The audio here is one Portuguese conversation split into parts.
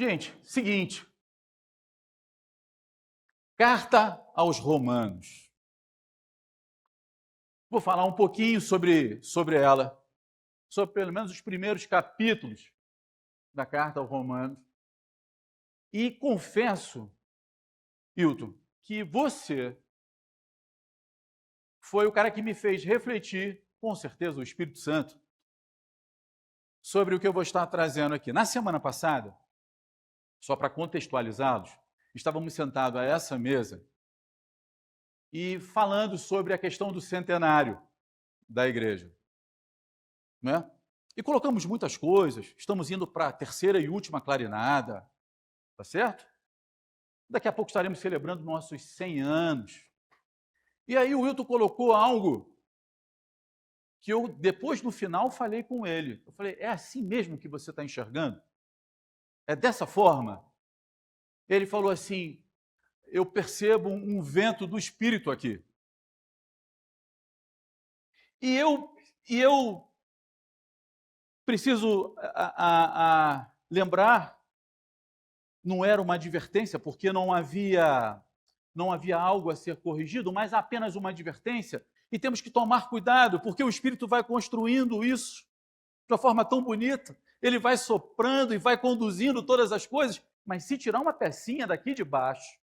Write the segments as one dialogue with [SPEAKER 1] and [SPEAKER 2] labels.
[SPEAKER 1] Gente, seguinte. Carta aos Romanos. Vou falar um pouquinho sobre ela, sobre pelo menos os primeiros capítulos da carta aos Romanos. E confesso, Hilton, que você foi o cara que me fez refletir, com certeza o Espírito Santo, sobre o que eu vou estar trazendo aqui. Na semana passada, só para contextualizá-los, estávamos sentados a essa mesa e falando sobre a questão do centenário da igreja, né? E colocamos muitas coisas, estamos indo para a terceira e última clarinada, tá certo? Daqui a pouco estaremos celebrando nossos 100 anos. E aí o Wilton colocou algo que eu, depois, no final, falei com ele. Eu falei, é assim mesmo que você está enxergando? É dessa forma? Ele falou assim, eu percebo um vento do Espírito aqui. E eu preciso lembrar, não era uma advertência, porque não havia algo a ser corrigido, mas apenas uma advertência. E temos que tomar cuidado, porque o Espírito vai construindo isso de uma forma tão bonita. Ele vai soprando e vai conduzindo todas as coisas, mas se tirar uma pecinha daqui de baixo,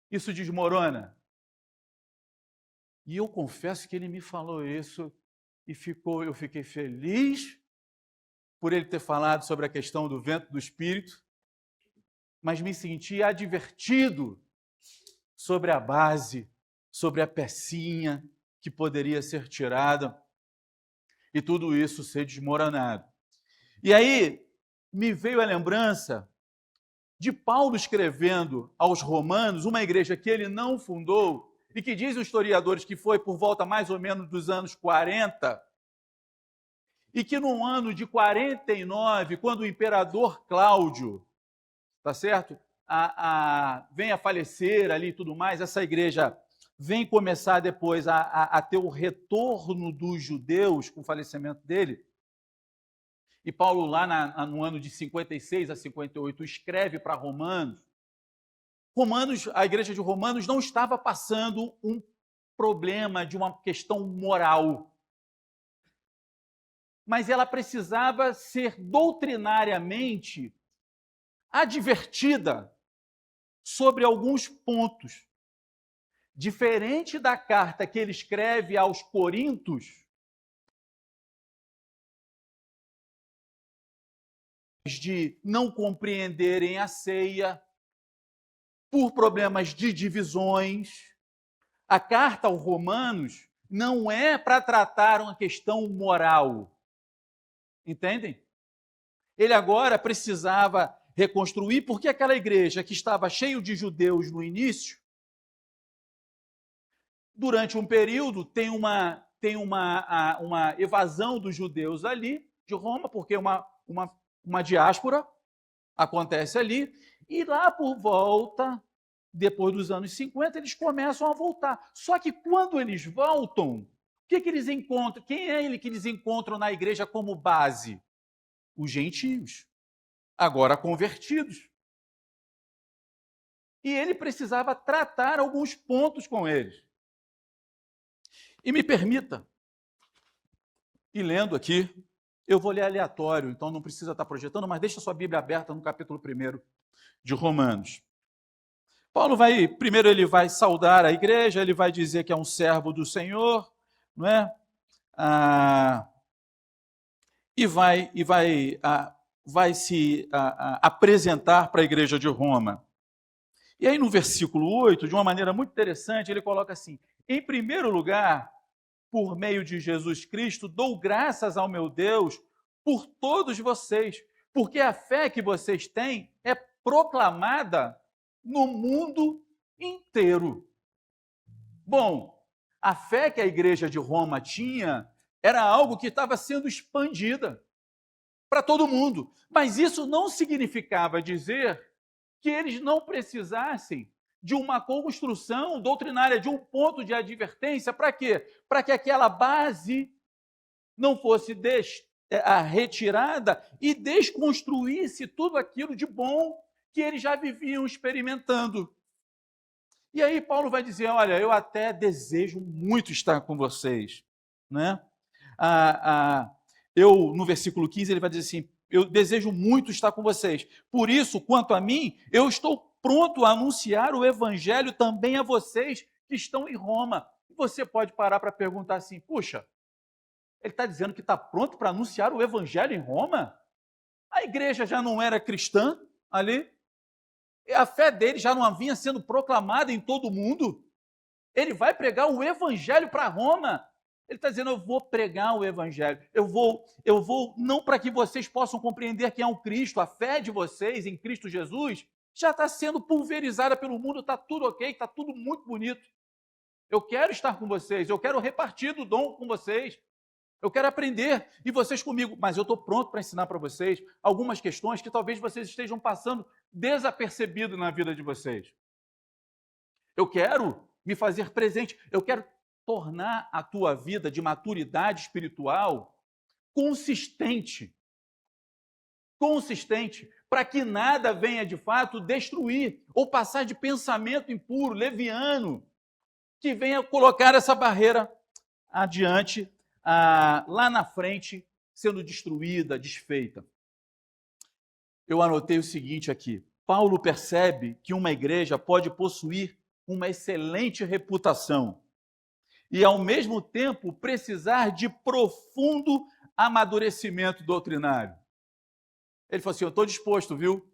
[SPEAKER 1] isso desmorona. E eu confesso que ele me falou isso e eu fiquei feliz por ele ter falado sobre a questão do vento do Espírito, mas me senti advertido sobre a base, sobre a pecinha que poderia ser tirada e tudo isso ser desmoronado. E aí me veio a lembrança de Paulo escrevendo aos Romanos, uma igreja que ele não fundou, e que dizem os historiadores que foi por volta mais ou menos dos anos 40, e que no ano de 49, quando o imperador Cláudio, tá certo? Vem a falecer ali e tudo mais, essa igreja vem começar depois a ter o retorno dos judeus com o falecimento dele. E Paulo, lá no ano de 56 a 58, escreve para Romanos. A igreja de Romanos não estava passando um problema de uma questão moral, mas ela precisava ser doutrinariamente advertida sobre alguns pontos. Diferente da carta que ele escreve aos Coríntios, de não compreenderem a ceia, por problemas de divisões. A carta aos Romanos não é para tratar uma questão moral. Entendem? Ele agora precisava reconstruir, porque aquela igreja que estava cheia de judeus no início, durante um período tem uma evasão dos judeus ali de Roma, porque uma diáspora acontece ali, e lá por volta, depois dos anos 50, eles começam a voltar. Só que quando eles voltam, o que eles encontram? Quem é ele que eles encontram na igreja como base? Os gentios, agora convertidos. E ele precisava tratar alguns pontos com eles. E me permita, e lendo aqui, eu vou ler aleatório, então não precisa estar projetando, mas deixa sua Bíblia aberta no capítulo 1 de Romanos. Paulo primeiro ele vai saudar a igreja, ele vai dizer que é um servo do Senhor, não é? Vai se apresentar para a igreja de Roma. E aí no versículo 8, de uma maneira muito interessante, ele coloca assim: em primeiro lugar, por meio de Jesus Cristo, dou graças ao meu Deus por todos vocês, porque a fé que vocês têm é proclamada no mundo inteiro. Bom, a fé que a igreja de Roma tinha era algo que estava sendo expandida para todo mundo, mas isso não significava dizer que eles não precisassem de uma construção doutrinária, de um ponto de advertência. Para quê? Para que aquela base não fosse a retirada e desconstruísse tudo aquilo de bom que eles já viviam experimentando. E aí Paulo vai dizer, olha, eu até desejo muito estar com vocês, né? No versículo 15, ele vai dizer assim, eu desejo muito estar com vocês. Por isso, quanto a mim, eu estou pronto a anunciar o evangelho também a vocês que estão em Roma. Você pode parar para perguntar assim, puxa, ele está dizendo que está pronto para anunciar o evangelho em Roma? A igreja já não era cristã ali? A fé dele já não vinha sendo proclamada em todo o mundo? Ele vai pregar o evangelho para Roma? Ele está dizendo, eu vou pregar o evangelho. Eu vou, não para que vocês possam compreender quem é o Cristo, a fé de vocês em Cristo Jesus já está sendo pulverizada pelo mundo, está tudo ok, está tudo muito bonito. Eu quero estar com vocês, eu quero repartir do dom com vocês, eu quero aprender, e vocês comigo, mas eu estou pronto para ensinar para vocês algumas questões que talvez vocês estejam passando desapercebido na vida de vocês. Eu quero me fazer presente, eu quero tornar a tua vida de maturidade espiritual consistente, para que nada venha de fato destruir ou passar de pensamento impuro, leviano, que venha colocar essa barreira adiante, lá na frente, sendo destruída, desfeita. Eu anotei o seguinte aqui, Paulo percebe que uma igreja pode possuir uma excelente reputação e, ao mesmo tempo, precisar de profundo amadurecimento doutrinário. Ele falou assim, eu estou disposto, viu?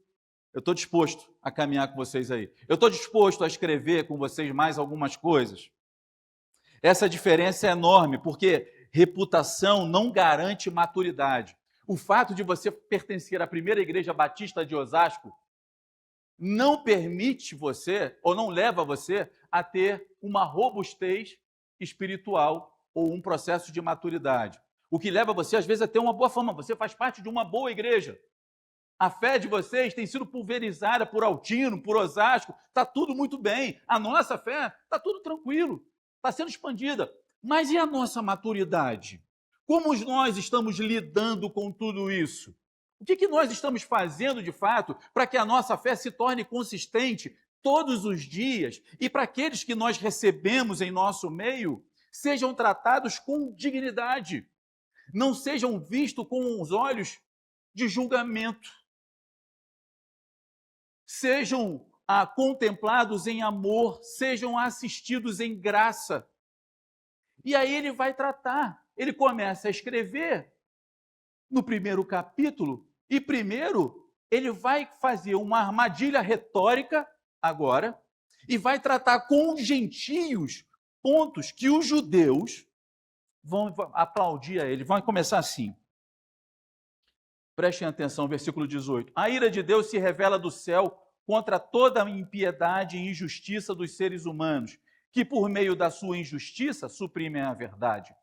[SPEAKER 1] Eu estou disposto a caminhar com vocês aí. Eu estou disposto a escrever com vocês mais algumas coisas. Essa diferença é enorme, porque reputação não garante maturidade. O fato de você pertencer à primeira igreja batista de Osasco não permite você, ou não leva você, a ter uma robustez espiritual ou um processo de maturidade. O que leva você, às vezes, a ter uma boa fama. Você faz parte de uma boa igreja. A fé de vocês tem sido pulverizada por Altino, por Osasco, está tudo muito bem. A nossa fé está tudo tranquilo, está sendo expandida. Mas e a nossa maturidade? Como nós estamos lidando com tudo isso? O que nós estamos fazendo, de fato, para que a nossa fé se torne consistente todos os dias e para aqueles que nós recebemos em nosso meio sejam tratados com dignidade, não sejam vistos com os olhos de julgamento, sejam contemplados em amor, sejam assistidos em graça. E aí ele vai tratar, ele começa a escrever no primeiro capítulo, e primeiro ele vai fazer uma armadilha retórica agora, e vai tratar com os gentios pontos que os judeus vão aplaudir a ele. Vão começar assim. Prestem atenção, versículo 18. A ira de Deus se revela do céu contra toda a impiedade e injustiça dos seres humanos, que por meio da sua injustiça suprimem a verdade.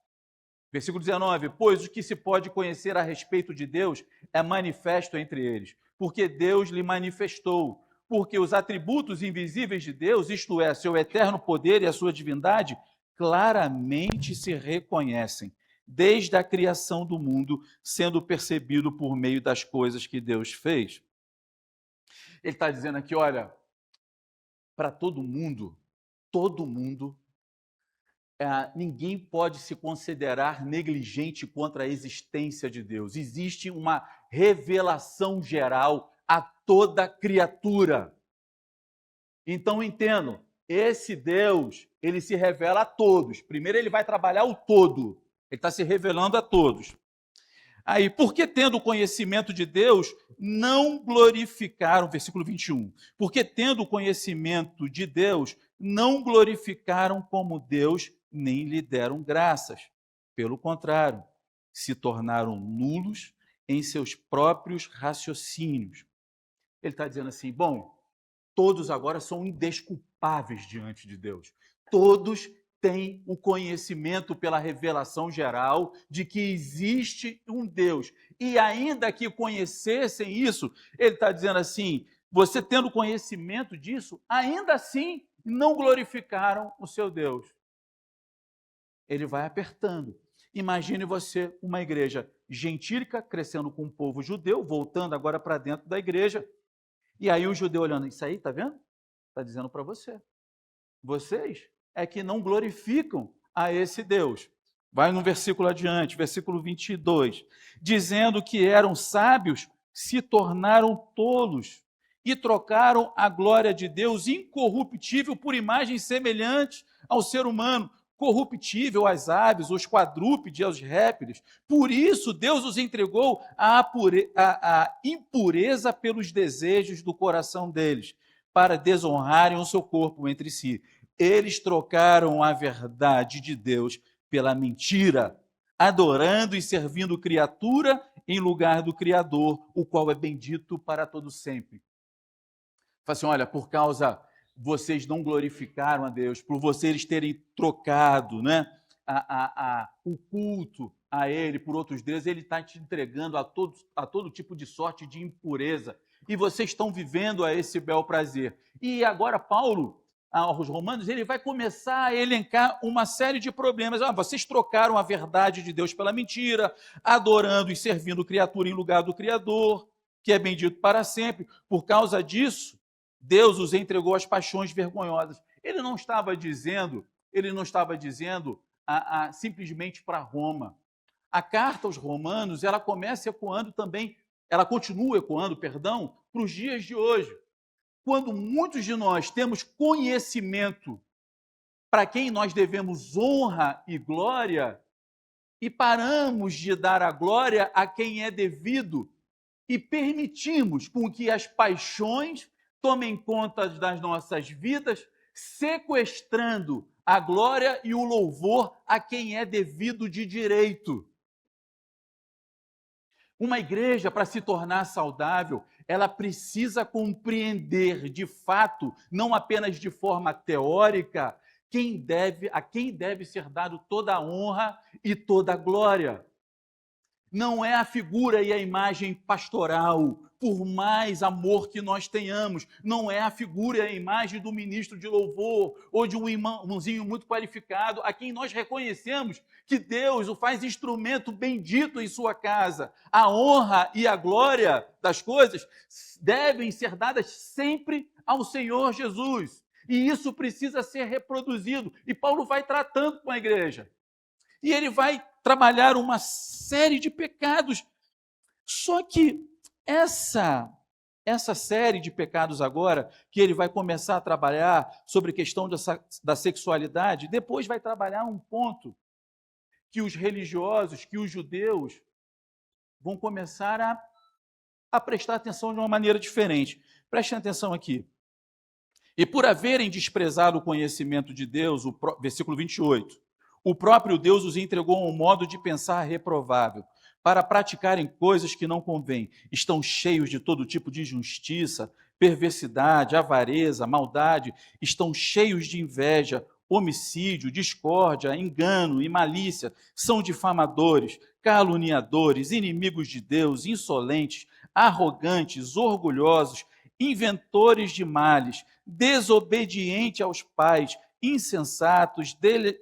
[SPEAKER 1] Versículo 19, pois o que se pode conhecer a respeito de Deus é manifesto entre eles, porque Deus lhe manifestou, porque os atributos invisíveis de Deus, isto é, seu eterno poder e a sua divindade, claramente se reconhecem, desde a criação do mundo, sendo percebido por meio das coisas que Deus fez. Ele está dizendo aqui, olha, para todo mundo, ninguém pode se considerar negligente contra a existência de Deus. Existe uma revelação geral a toda criatura. Então, entendo, esse Deus, ele se revela a todos. Primeiro, ele vai trabalhar o todo. Ele está se revelando a todos. Aí, porque tendo o conhecimento de Deus, não glorificaram, versículo 21, porque tendo o conhecimento de Deus, não glorificaram como Deus, nem lhe deram graças. Pelo contrário, se tornaram nulos em seus próprios raciocínios. Ele está dizendo assim, bom, todos agora são indesculpáveis diante de Deus. Todos têm o conhecimento pela revelação geral de que existe um Deus. E ainda que conhecessem isso, ele está dizendo assim, você tendo conhecimento disso, ainda assim não glorificaram o seu Deus. Ele vai apertando. Imagine você, uma igreja gentílica, crescendo com o povo judeu, voltando agora para dentro da igreja, e aí o judeu olhando, isso aí, tá vendo? Está dizendo para você. Vocês é que não glorificam a esse Deus. Vai no versículo adiante, versículo 22. Dizendo que eram sábios, se tornaram tolos e trocaram a glória de Deus incorruptível por imagens semelhantes ao ser humano, corruptível às aves, aos quadrúpedes, aos répteis. Por isso, Deus os entregou à impureza pelos desejos do coração deles, para desonrarem o seu corpo entre si. Eles trocaram a verdade de Deus pela mentira, adorando e servindo criatura em lugar do Criador, o qual é bendito para todo sempre. Fala assim, olha, por causa vocês não glorificaram a Deus, por vocês terem trocado, né, o culto a Ele por outros deuses, Ele está te entregando a todo tipo de sorte de impureza. E vocês estão vivendo a esse bel prazer. E agora Paulo, aos Romanos, ele vai começar a elencar uma série de problemas. Vocês trocaram a verdade de Deus pela mentira, adorando e servindo criatura em lugar do Criador, que é bendito para sempre. Por causa disso, Deus os entregou às paixões vergonhosas. Ele não estava dizendo simplesmente para Roma. A carta aos Romanos, ela continua ecoando, para os dias de hoje. Quando muitos de nós temos conhecimento para quem nós devemos honra e glória, e paramos de dar a glória a quem é devido, e permitimos com que as paixões tomem conta das nossas vidas, sequestrando a glória e o louvor a quem é devido de direito. Uma igreja, para se tornar saudável, ela precisa compreender de fato, não apenas de forma teórica, a quem deve ser dado toda a honra e toda a glória. Não é a figura e a imagem pastoral, por mais amor que nós tenhamos, não é a figura e a imagem do ministro de louvor ou de um irmãozinho muito qualificado, a quem nós reconhecemos que Deus o faz instrumento bendito em sua casa. A honra e a glória das coisas devem ser dadas sempre ao Senhor Jesus. E isso precisa ser reproduzido. E Paulo vai tratando com a igreja. E ele vai trabalhar uma série de pecados. Só que essa série de pecados agora, que ele vai começar a trabalhar sobre a questão da sexualidade, depois vai trabalhar um ponto que os religiosos, que os judeus vão começar a prestar atenção de uma maneira diferente. Prestem atenção aqui. E por haverem desprezado o conhecimento de Deus, versículo 28, o próprio Deus os entregou a um modo de pensar reprovável, para praticarem coisas que não convêm. Estão cheios de todo tipo de injustiça, perversidade, avareza, maldade, estão cheios de inveja, homicídio, discórdia, engano e malícia, são difamadores, caluniadores, inimigos de Deus, insolentes, arrogantes, orgulhosos, inventores de males, desobedientes aos pais, insensatos,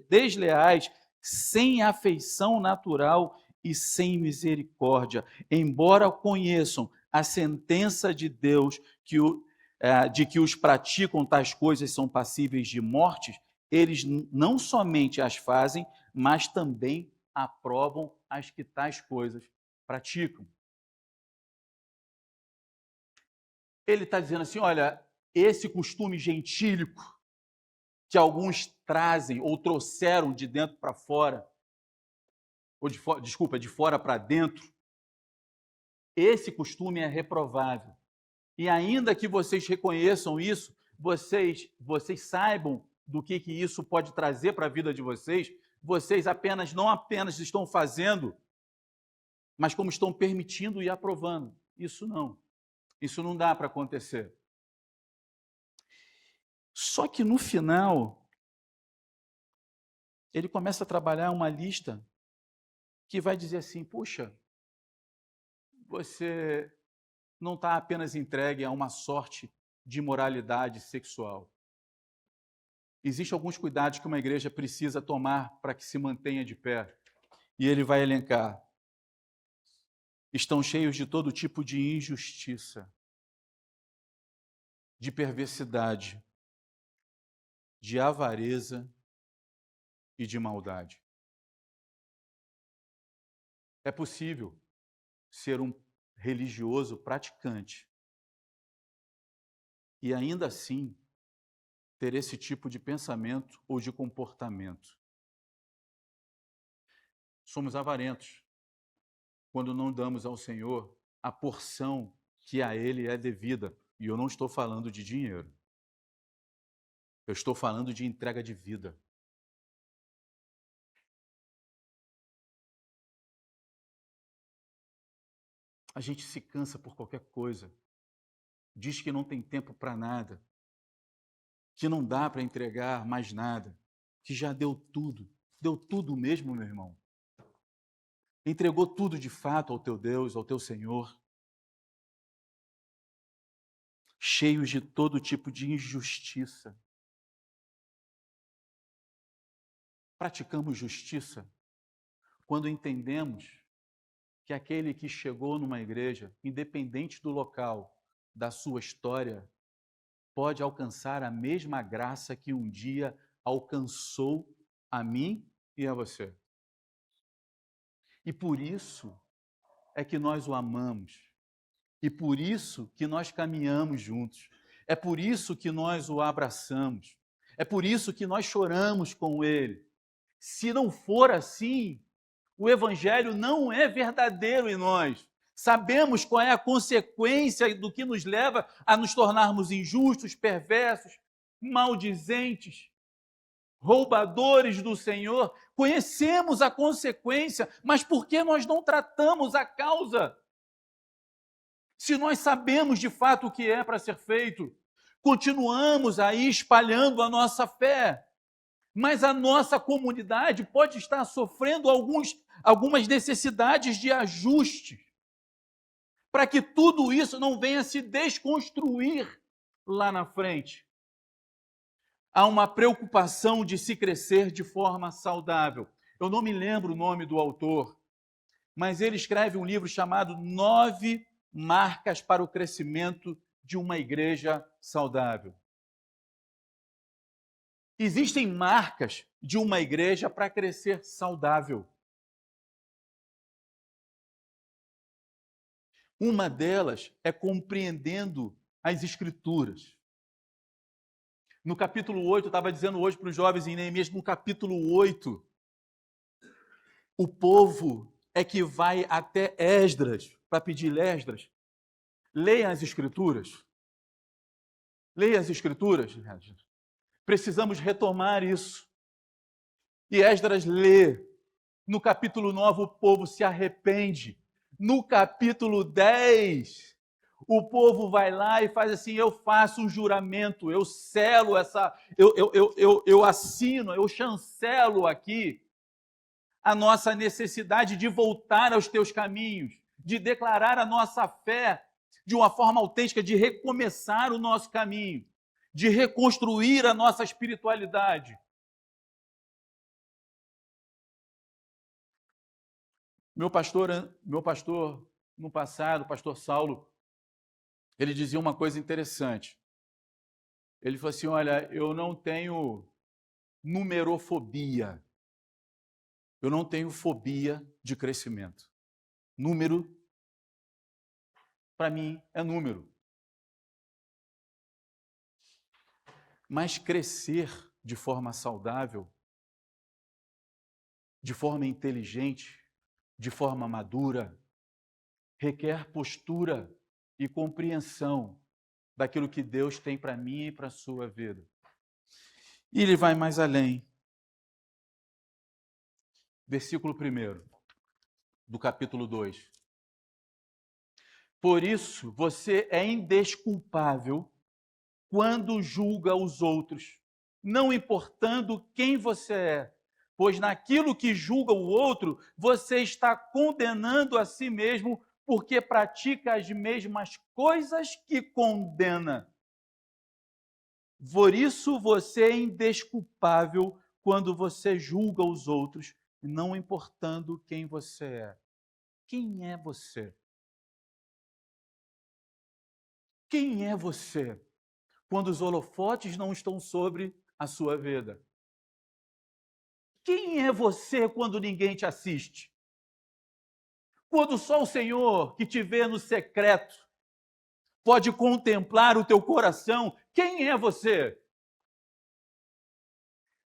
[SPEAKER 1] desleais, sem afeição natural e sem misericórdia. Embora conheçam a sentença de Deus de que os praticam tais coisas são passíveis de morte, eles não somente as fazem, mas também aprovam as que tais coisas praticam. Ele está dizendo assim, olha, esse costume gentílico que alguns trazem ou trouxeram de dentro para fora, ou de fora para dentro, esse costume é reprovável. E ainda que vocês reconheçam isso, vocês saibam do que isso pode trazer para a vida de vocês, vocês não apenas estão fazendo, mas como estão permitindo e aprovando. Isso não dá para acontecer. Só que no final, ele começa a trabalhar uma lista que vai dizer assim, puxa, você não está apenas entregue a uma sorte de imoralidade sexual. Existem alguns cuidados que uma igreja precisa tomar para que se mantenha de pé. E ele vai elencar: estão cheios de todo tipo de injustiça, de perversidade, de avareza e de maldade. É possível ser um religioso praticante e ainda assim ter esse tipo de pensamento ou de comportamento. Somos avarentos quando não damos ao Senhor a porção que a Ele é devida. E eu não estou falando de dinheiro. Eu estou falando de entrega de vida. A gente se cansa por qualquer coisa. Diz que não tem tempo para nada. Que não dá para entregar mais nada. Que já deu tudo. Deu tudo mesmo, meu irmão. Entregou tudo de fato ao teu Deus, ao teu Senhor. Cheios de todo tipo de injustiça. Praticamos justiça quando entendemos que aquele que chegou numa igreja, independente do local, da sua história, pode alcançar a mesma graça que um dia alcançou a mim e a você. E por isso é que nós o amamos. E por isso que nós caminhamos juntos. É por isso que nós o abraçamos. É por isso que nós choramos com ele. Se não for assim, o evangelho não é verdadeiro em nós. Sabemos qual é a consequência do que nos leva a nos tornarmos injustos, perversos, maldizentes, roubadores do Senhor. Conhecemos a consequência, mas por que nós não tratamos a causa? Se nós sabemos de fato o que é para ser feito, continuamos aí espalhando a nossa fé, mas a nossa comunidade pode estar sofrendo algumas necessidades de ajuste, para que tudo isso não venha se desconstruir lá na frente. Há uma preocupação de se crescer de forma saudável. Eu não me lembro o nome do autor, mas ele escreve um livro chamado 9 Marcas para o Crescimento de uma Igreja Saudável. Existem marcas de uma igreja para crescer saudável. Uma delas é compreendendo as Escrituras. No capítulo 8, eu estava dizendo hoje para os jovens em Neemias, no capítulo 8, o povo é que vai até Esdras para pedir Esdras. Leia as Escrituras. Leia as Escrituras. Precisamos retomar isso. E Esdras lê. No capítulo 9, o povo se arrepende. No capítulo 10, o povo vai lá e faz assim: eu faço um juramento, eu selo eu assino, eu chancelo aqui a nossa necessidade de voltar aos teus caminhos, de declarar a nossa fé de uma forma autêntica, de recomeçar o nosso caminho, de reconstruir a nossa espiritualidade. Meu pastor no passado, o pastor Saulo, ele dizia uma coisa interessante. Ele falou assim: olha, eu não tenho numerofobia. Eu não tenho fobia de crescimento. Número, para mim, é número. Mas crescer de forma saudável, de forma inteligente, de forma madura, requer postura e compreensão daquilo que Deus tem para mim e para a sua vida. E ele vai mais além. Versículo 1 do capítulo 2. Por isso, você é indesculpável quando julga os outros, não importando quem você é, pois naquilo que julga o outro, você está condenando a si mesmo, porque pratica as mesmas coisas que condena. Por isso você é indesculpável quando você julga os outros, não importando quem você é. Quem é você? Quem é você quando os holofotes não estão sobre a sua vida? Quem é você quando ninguém te assiste? Quando só o Senhor, que te vê no secreto, pode contemplar o teu coração, quem é você?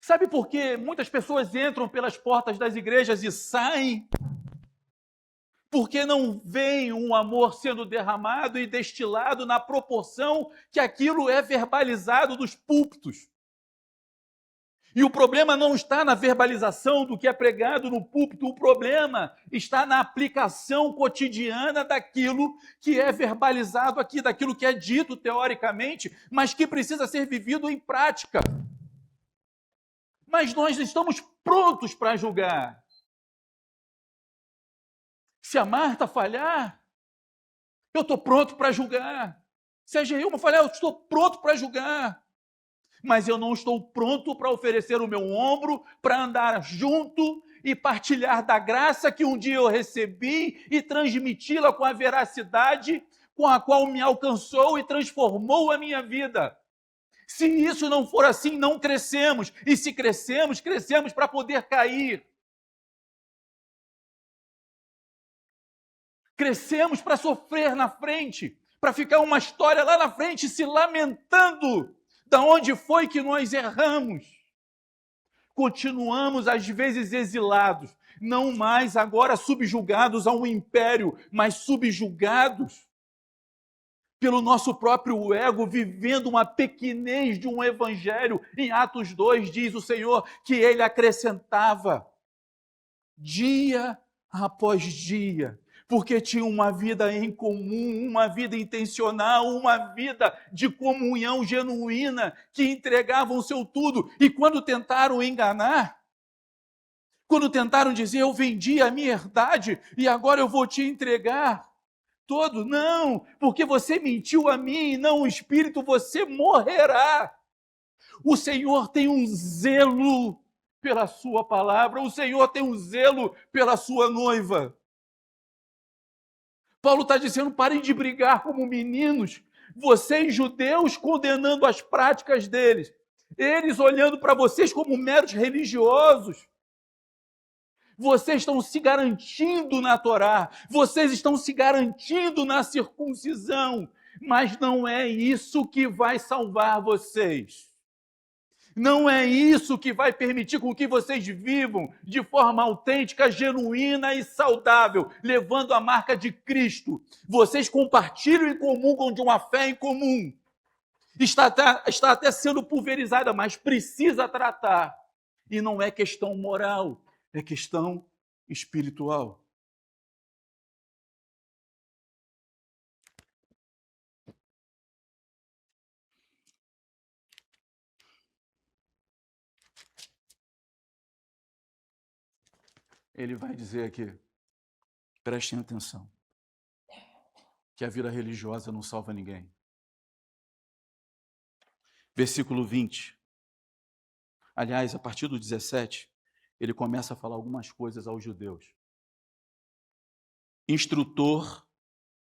[SPEAKER 1] Sabe por que muitas pessoas entram pelas portas das igrejas e saem? Porque não veem um amor sendo derramado e destilado na proporção que aquilo é verbalizado dos púlpitos. E o problema não está na verbalização do que é pregado no púlpito, o problema está na aplicação cotidiana daquilo que é verbalizado aqui, daquilo que é dito teoricamente, mas que precisa ser vivido em prática. Mas nós estamos prontos para julgar. Se a Marta falhar, eu estou pronto para julgar. Se a Geilma falhar, eu estou pronto para julgar. Mas eu não estou pronto para oferecer o meu ombro, para andar junto e partilhar da graça que um dia eu recebi e transmiti-la com a veracidade com a qual me alcançou e transformou a minha vida. Se isso não for assim, não crescemos. E se crescemos, crescemos para poder cair. Crescemos para sofrer na frente, para ficar uma história lá na frente se lamentando da onde foi que nós erramos. Continuamos, às vezes, exilados, não mais agora subjugados a um império, mas subjugados pelo nosso próprio ego, vivendo uma pequenez de um evangelho. Em Atos 2 diz o Senhor que ele acrescentava dia após dia, porque tinham uma vida em comum, uma vida intencional, uma vida de comunhão genuína, que entregavam o seu tudo. E quando tentaram enganar, quando tentaram dizer, eu vendi a minha herdade e agora eu vou te entregar todo, não, porque você mentiu a mim, não o Espírito, você morrerá. O Senhor tem um zelo pela sua palavra, o Senhor tem um zelo pela sua noiva. Paulo está dizendo, parem de brigar como meninos, vocês judeus condenando as práticas deles, eles olhando para vocês como meros religiosos. Vocês estão se garantindo na Torá, vocês estão se garantindo na circuncisão, mas não é isso que vai salvar vocês. Não é isso que vai permitir com que vocês vivam de forma autêntica, genuína e saudável, levando a marca de Cristo. Vocês compartilham em comum com uma fé em comum. Está até sendo pulverizada, mas precisa tratar. E não é questão moral, é questão espiritual. Ele vai dizer aqui, prestem atenção, que a vida religiosa não salva ninguém. Versículo 20. Aliás, a partir do 17, ele começa a falar algumas coisas aos judeus. Instrutor,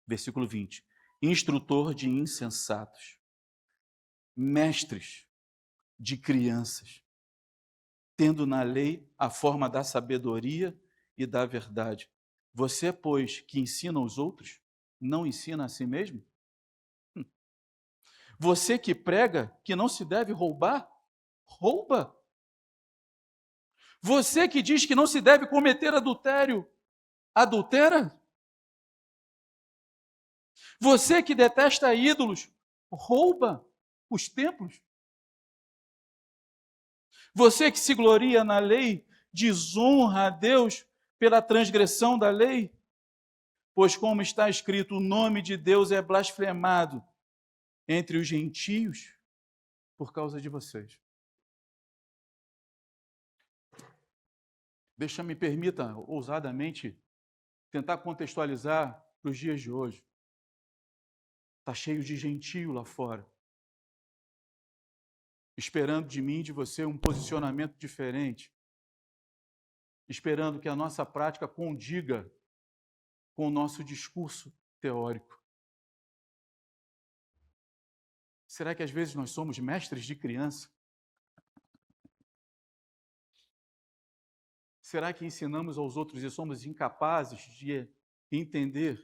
[SPEAKER 1] versículo 20, instrutor de insensatos, mestres de crianças, tendo na lei a forma da sabedoria e da verdade. Você, pois, que ensina os outros, não ensina a si mesmo? Você que prega que não se deve roubar, rouba. Você que diz que não se deve cometer adultério, adultera. Você que detesta ídolos, rouba os templos. Você que se gloria na lei, desonra a Deus pela transgressão da lei. Pois como está escrito, o nome de Deus é blasfemado entre os gentios por causa de vocês. Me permita, ousadamente, tentar contextualizar para os dias de hoje. Está cheio de gentio lá fora, esperando de mim e de você um posicionamento diferente. esperando que a nossa prática condiga com o nosso discurso teórico. Será que às vezes nós somos mestres de criança? Será que ensinamos aos outros e somos incapazes de entender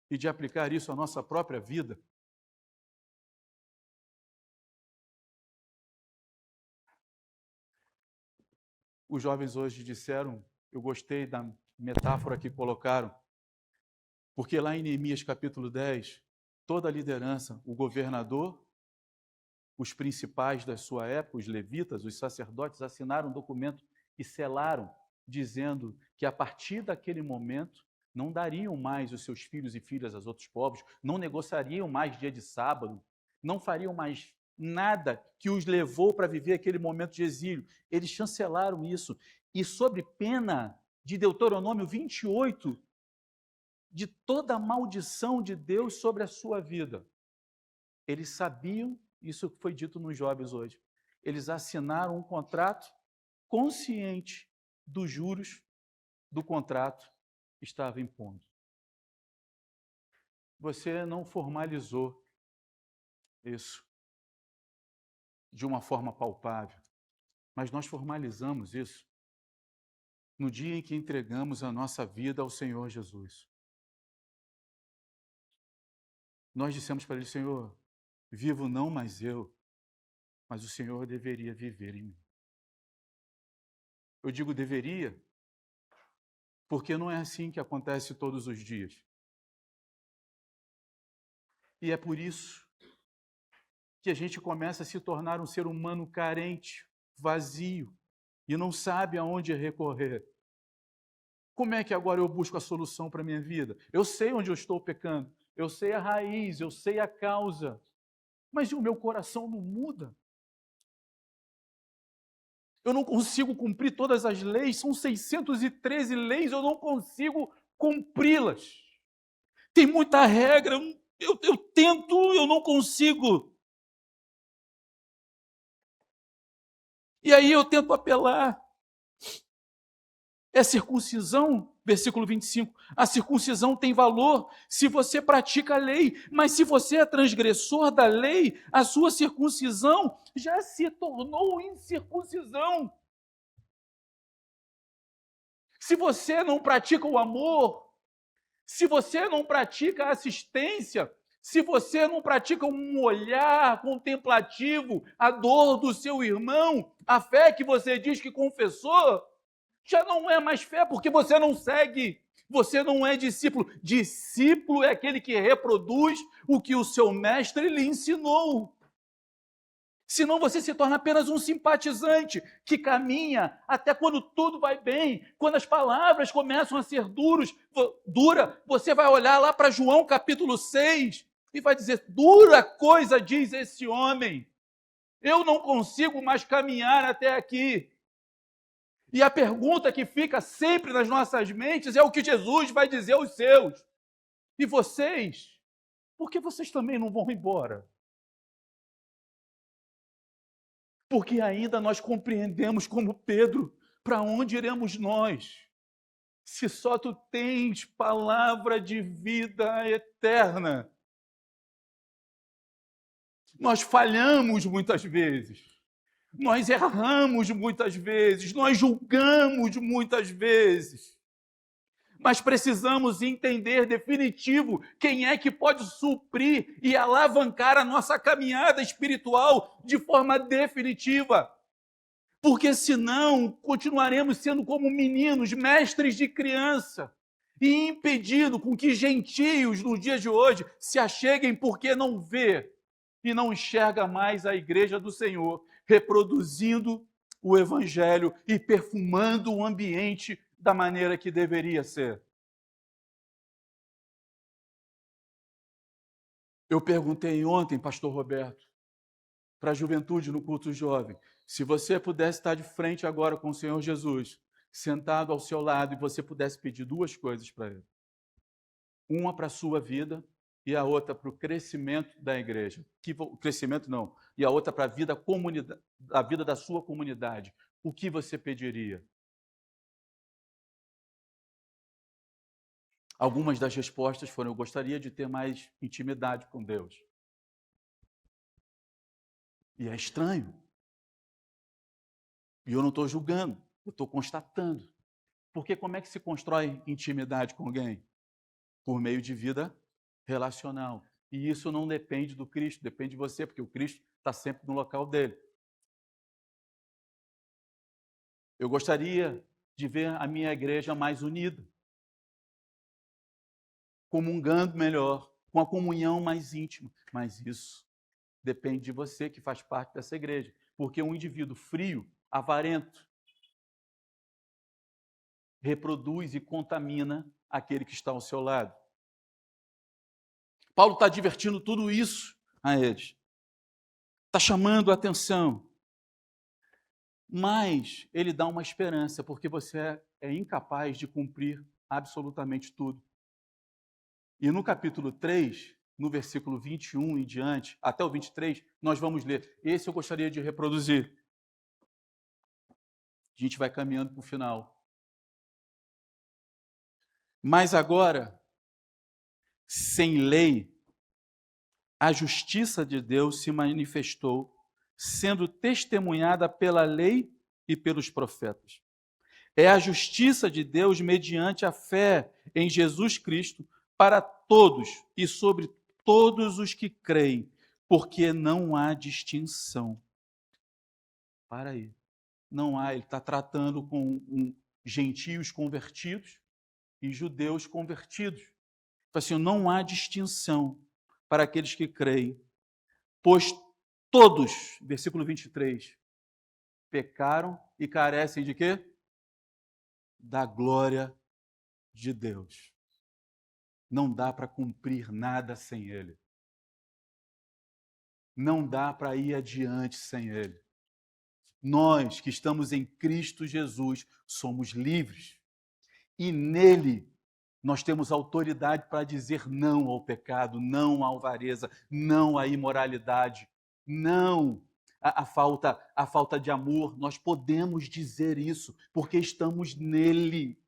[SPEAKER 1] e de aplicar isso à nossa própria vida? Os jovens hoje disseram, eu gostei da metáfora que colocaram, porque lá em Neemias capítulo 10, toda a liderança, o governador, os principais da sua época, os levitas, os sacerdotes, assinaram um documento e selaram, dizendo que a partir daquele momento não dariam mais os seus filhos e filhas aos outros povos, não negociariam mais dia de sábado, não fariam mais nada que os levou para viver aquele momento de exílio. Eles chancelaram isso. E sob pena de Deuteronômio 28, de toda a maldição de Deus sobre a sua vida. Eles sabiam, isso que foi dito nos jovens hoje, eles assinaram um contrato consciente dos juros do contrato que estava impondo. Você não formalizou isso de uma forma palpável, mas nós formalizamos isso no dia em que entregamos a nossa vida ao Senhor Jesus. Nós dissemos para Ele, Senhor, vivo não mais eu, mas o Senhor deveria viver em mim. Eu digo deveria, porque não é assim que acontece todos os dias. E é por isso que a gente começa a se tornar um ser humano carente, vazio, e não sabe aonde recorrer. Como é que agora eu busco a solução para a minha vida? Eu sei onde eu estou pecando, eu sei a raiz, eu sei a causa, mas o meu coração não muda. Eu não consigo cumprir todas as leis, são 613 leis, eu não consigo cumpri-las. Tem muita regra, eu tento, eu não consigo. E aí eu tento apelar. É circuncisão, versículo 25. A circuncisão tem valor se você pratica a lei, mas se você é transgressor da lei, a sua circuncisão já se tornou incircuncisão. Se você não pratica o amor, se você não pratica a assistência, se você não pratica um olhar contemplativo, a dor do seu irmão, a fé que você diz que confessou, já não é mais fé, porque você não segue, você não é discípulo. Discípulo é aquele que reproduz o que o seu mestre lhe ensinou. Senão você se torna apenas um simpatizante que caminha até quando tudo vai bem, quando as palavras começam a ser dura, você vai olhar lá para João capítulo 6 e vai dizer, dura coisa diz esse homem, eu não consigo mais caminhar até aqui. E a pergunta que fica sempre nas nossas mentes é o que Jesus vai dizer aos seus. E vocês? Por que vocês também não vão embora? Porque ainda nós compreendemos como Pedro, para onde iremos nós? Se só tu tens palavra de vida eterna. Nós falhamos muitas vezes. Nós erramos muitas vezes, nós julgamos muitas vezes, mas precisamos entender definitivo quem é que pode suprir e alavancar a nossa caminhada espiritual de forma definitiva, porque senão continuaremos sendo como meninos, mestres de criança, e impedindo com que gentios no dia de hoje se acheguem porque não vê e não enxerga mais a igreja do Senhor, reproduzindo o evangelho e perfumando o ambiente da maneira que deveria ser. Eu perguntei ontem, pastor Roberto, para a juventude no culto jovem, se você pudesse estar de frente agora com o Senhor Jesus, sentado ao seu lado, e você pudesse pedir duas coisas para Ele. Uma para a sua vida e a outra para o crescimento da igreja. O crescimento não. E a outra para a vida da sua comunidade. O que você pediria? Algumas das respostas foram: eu gostaria de ter mais intimidade com Deus. E é estranho. E eu não estou julgando, eu estou constatando. Porque como é que se constrói intimidade com alguém? Por meio de vida relacional. E isso não depende do Cristo, depende de você, porque o Cristo está sempre no local dele. Eu gostaria de ver a minha igreja mais unida, comungando melhor, com a comunhão mais íntima. Mas isso depende de você que faz parte dessa igreja. Porque um indivíduo frio, avarento, reproduz e contamina aquele que está ao seu lado. Paulo está divertindo tudo isso a eles. Está chamando a atenção. Mas ele dá uma esperança, porque você é incapaz de cumprir absolutamente tudo. E no capítulo 3, no versículo 21 em diante, até o 23, nós vamos ler. Esse eu gostaria de reproduzir. A gente vai caminhando para o final. Mas agora, sem lei, a justiça de Deus se manifestou, sendo testemunhada pela lei e pelos profetas. É a justiça de Deus mediante a fé em Jesus Cristo para todos e sobre todos os que creem, porque não há distinção. Para aí. Não há, ele está tratando com gentios convertidos e judeus convertidos. Assim, não há distinção para aqueles que creem, pois todos, versículo 23, pecaram e carecem de quê? Da glória de Deus. Não dá para cumprir nada sem Ele. Não dá para ir adiante sem Ele. Nós que estamos em Cristo Jesus somos livres. E nele nós temos autoridade para dizer não ao pecado, não à avareza, não à imoralidade, não à falta de amor. Nós podemos dizer isso porque estamos nele.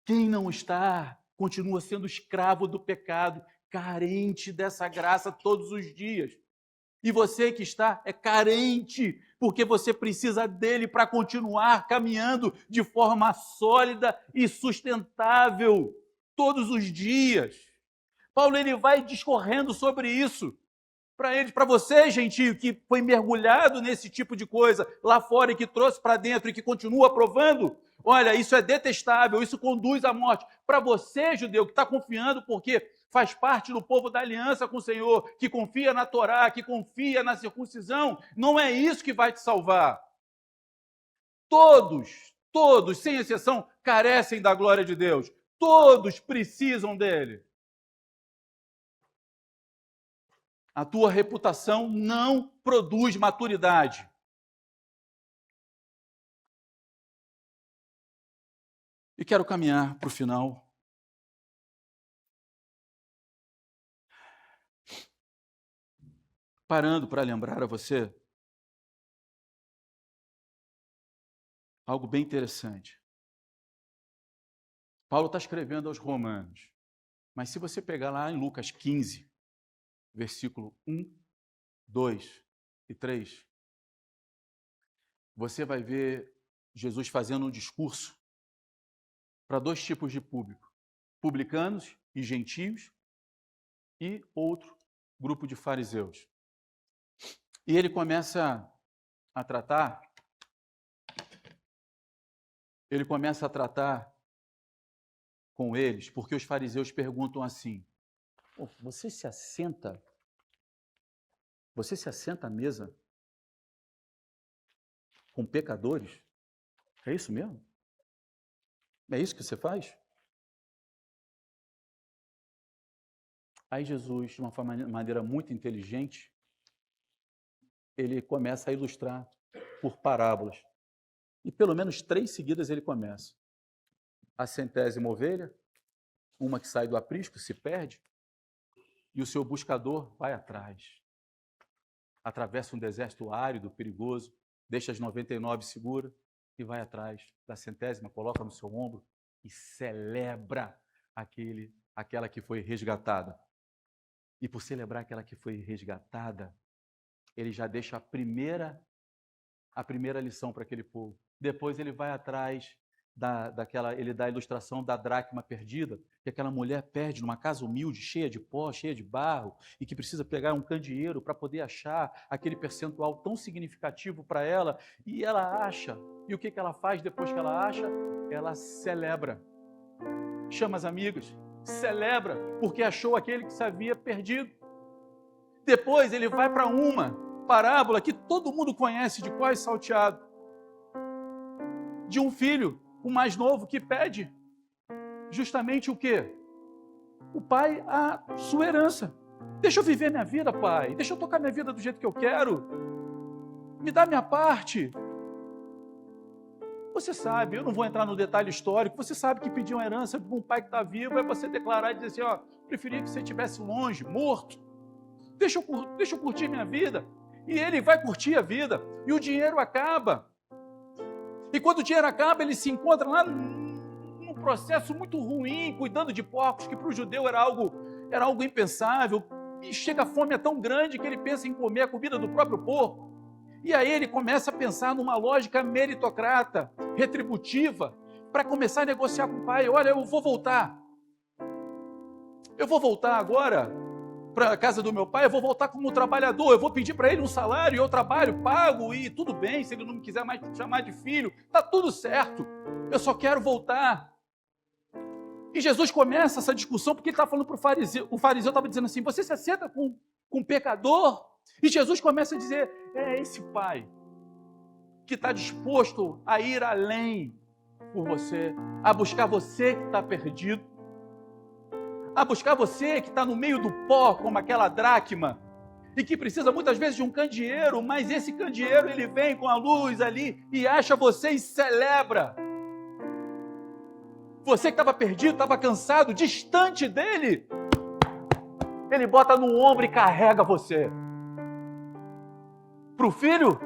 [SPEAKER 1] Quem não está, continua sendo escravo do pecado, carente dessa graça todos os dias. E você que está é carente, porque você precisa dele para continuar caminhando de forma sólida e sustentável todos os dias. Paulo ele vai discorrendo sobre isso. Para você, gentio, que foi mergulhado nesse tipo de coisa lá fora e que trouxe para dentro e que continua provando, olha, isso é detestável, isso conduz à morte. Para você, judeu, que está confiando porque faz parte do povo da aliança com o Senhor, que confia na Torá, que confia na circuncisão, não é isso que vai te salvar. Todos, sem exceção, carecem da glória de Deus. Todos precisam dele. A tua reputação não produz maturidade. E quero caminhar para o final. Parando para lembrar a você algo bem interessante. Paulo está escrevendo aos Romanos, mas se você pegar lá em Lucas 15, versículo 1, 2 e 3, você vai ver Jesus fazendo um discurso para dois tipos de público: publicanos e gentios e outro grupo de fariseus. E ele começa a tratar com eles, porque os fariseus perguntam assim: você se assenta à mesa com pecadores? É isso mesmo? É isso que você faz? Aí Jesus, de uma maneira muito inteligente, ele começa a ilustrar por parábolas. E pelo menos 3 seguidas ele começa. A 100ª ovelha, uma que sai do aprisco, se perde, e o seu buscador vai atrás. Atravessa um deserto árido, perigoso, deixa as 99 seguras, e vai atrás da 100ª, coloca no seu ombro e celebra aquela que foi resgatada. E por celebrar aquela que foi resgatada, ele já deixa a primeira lição para aquele povo. Depois ele vai atrás ele dá a ilustração da dracma perdida, que aquela mulher perde numa casa humilde, cheia de pó, cheia de barro, e que precisa pegar um candeeiro para poder achar aquele percentual tão significativo para ela, e ela acha. E o que ela faz depois que ela acha? Ela celebra. Chama as amigas, celebra, porque achou aquele que se havia perdido. Depois ele vai para uma parábola que todo mundo conhece de cor e salteado, de um filho, o mais novo, que pede justamente o quê? O pai, a sua herança. Deixa eu viver minha vida, pai. Deixa eu tocar minha vida do jeito que eu quero. Me dá minha parte. Você sabe, eu não vou entrar no detalhe histórico, você sabe que pedir uma herança de um pai que está vivo é você declarar e dizer assim, preferia que você estivesse longe, morto. Deixa eu curtir minha vida. E ele vai curtir a vida. E o dinheiro acaba. E quando o dinheiro acaba, ele se encontra lá num processo muito ruim, cuidando de porcos, que para o judeu era algo impensável. E chega a fome é tão grande que ele pensa em comer a comida do próprio porco. E aí ele começa a pensar numa lógica meritocrata, retributiva, para começar a negociar com o pai. Olha, eu vou voltar. Eu vou voltar agora para a casa do meu pai, eu vou voltar como trabalhador, eu vou pedir para ele um salário, eu trabalho, pago, e tudo bem, se ele não me quiser mais chamar de filho, está tudo certo, eu só quero voltar. E Jesus começa essa discussão porque ele está falando para o fariseu estava dizendo assim, você se assenta com um pecador? E Jesus começa a dizer, é esse pai que está disposto a ir além por você, a buscar você que está perdido, a buscar você que está no meio do pó, como aquela dracma, e que precisa muitas vezes de um candeeiro, mas esse candeeiro ele vem com a luz ali e acha você e celebra. Você que estava perdido, estava cansado, distante dele, ele bota no ombro e carrega você. Para o filho,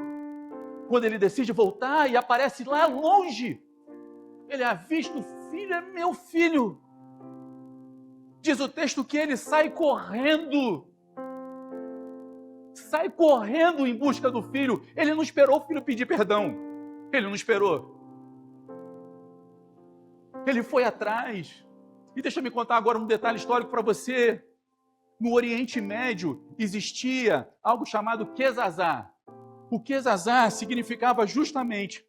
[SPEAKER 1] quando ele decide voltar e aparece lá longe, ele avista o filho, é meu filho. Diz o texto que ele sai correndo em busca do filho. Ele não esperou o filho pedir perdão. Ele não esperou. Ele foi atrás. E deixa eu me contar agora um detalhe histórico para você. No Oriente Médio existia algo chamado Kezazá. O Kezazá significava justamente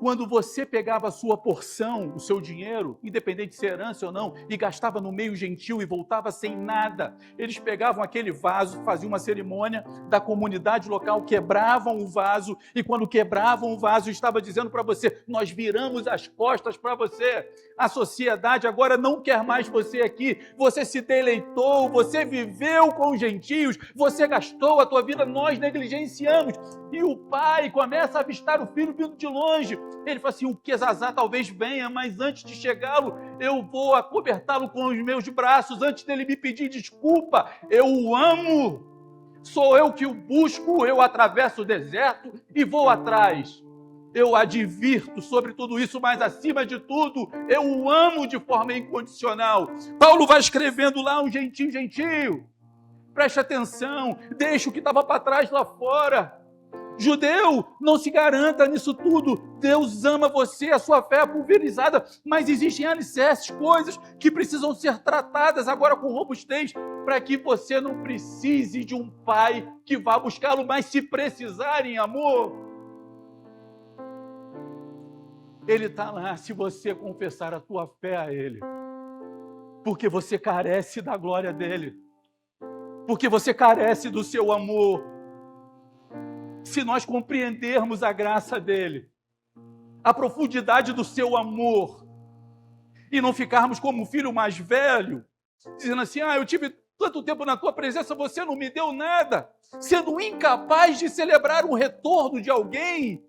[SPEAKER 1] quando você pegava a sua porção, o seu dinheiro, independente de ser herança ou não, e gastava no meio gentil e voltava sem nada, eles pegavam aquele vaso, faziam uma cerimônia da comunidade local, quebravam o vaso, e quando quebravam o vaso, estava dizendo para você, nós viramos as costas para você, a sociedade agora não quer mais você aqui, você se deleitou, você viveu com os gentios, você gastou a tua vida, nós negligenciamos, e o pai começa a avistar o filho vindo de longe. Ele fala assim, o Kezazá talvez venha, mas antes de chegá-lo, eu vou acobertá-lo com os meus braços, antes dele me pedir desculpa, eu o amo, sou eu que o busco, eu atravesso o deserto e vou atrás. Eu advirto sobre tudo isso, mas acima de tudo, eu o amo de forma incondicional. Paulo vai escrevendo lá um gentio, preste atenção, deixa o que estava para trás lá fora. Judeu, não se garanta nisso tudo. Deus ama você, a sua fé é pulverizada, mas existem alicerces, coisas que precisam ser tratadas agora com robustez, para que você não precise de um pai que vá buscá-lo, mas se precisar em amor, ele está lá se você confessar a tua fé a ele, porque você carece da glória dele, porque você carece do seu amor. Se nós compreendermos a graça dele, a profundidade do seu amor, e não ficarmos como o filho mais velho, dizendo assim, eu tive tanto tempo na tua presença, você não me deu nada, sendo incapaz de celebrar o retorno de alguém,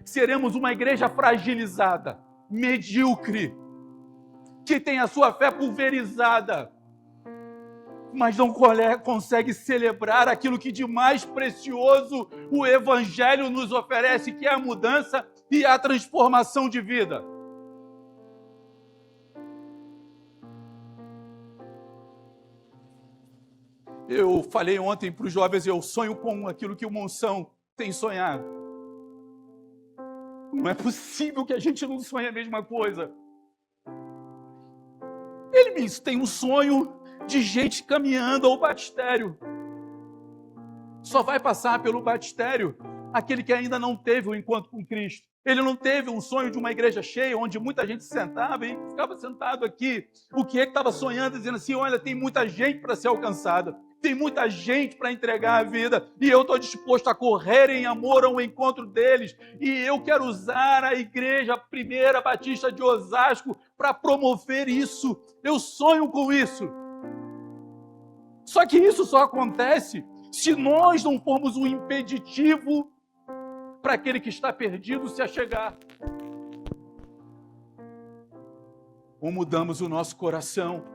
[SPEAKER 1] seremos uma igreja fragilizada, medíocre, que tem a sua fé pulverizada, mas não consegue celebrar aquilo que de mais precioso o Evangelho nos oferece, que é a mudança e há transformação de vida. Eu falei ontem para os jovens, eu sonho com aquilo que o Monção tem sonhado. Não é possível que a gente não sonhe a mesma coisa. Ele tem um sonho de gente caminhando ao batistério. Só vai passar pelo batistério aquele que ainda não teve o encontro com Cristo. Ele não teve um sonho de uma igreja cheia, onde muita gente sentava e ficava sentado aqui. O que é que estava sonhando, dizendo assim, olha, tem muita gente para ser alcançada. Tem muita gente para entregar a vida e eu estou disposto a correr em amor ao encontro deles. E eu quero usar a Igreja Primeira Batista de Osasco para promover isso. Eu sonho com isso. Só que isso só acontece se nós não formos um impeditivo para aquele que está perdido se achegar. Ou mudamos o nosso coração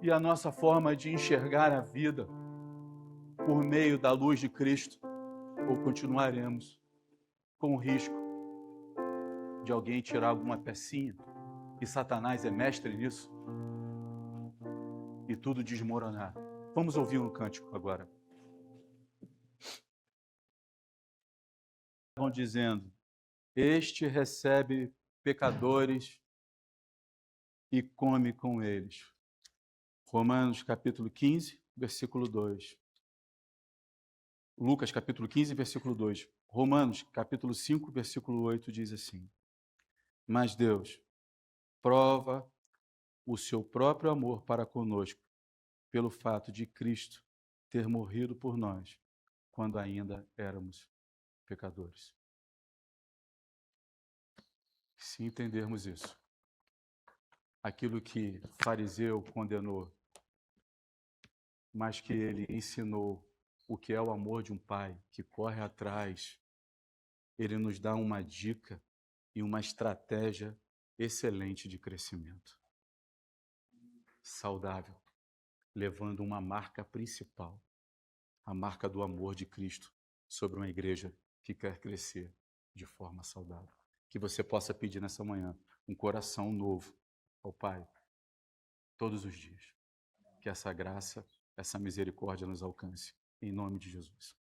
[SPEAKER 1] e a nossa forma de enxergar a vida por meio da luz de Cristo, ou continuaremos com o risco de alguém tirar alguma pecinha, e Satanás é mestre nisso, e tudo desmoronar. Vamos ouvir um cântico agora. Vão dizendo, este recebe pecadores e come com eles. Romanos capítulo 15, versículo 2. Lucas capítulo 15, versículo 2. Romanos capítulo 5, versículo 8 diz assim: mas Deus prova o seu próprio amor para conosco pelo fato de Cristo ter morrido por nós quando ainda éramos pecadores. Se entendermos isso, aquilo que o fariseu condenou, mas que ele ensinou o que é o amor de um pai que corre atrás, ele nos dá uma dica e uma estratégia excelente de crescimento. Saudável, levando uma marca principal, a marca do amor de Cristo sobre uma igreja que quer crescer de forma saudável. Que você possa pedir nessa manhã um coração novo ao Pai, todos os dias. Que essa graça, essa misericórdia nos alcance. Em nome de Jesus.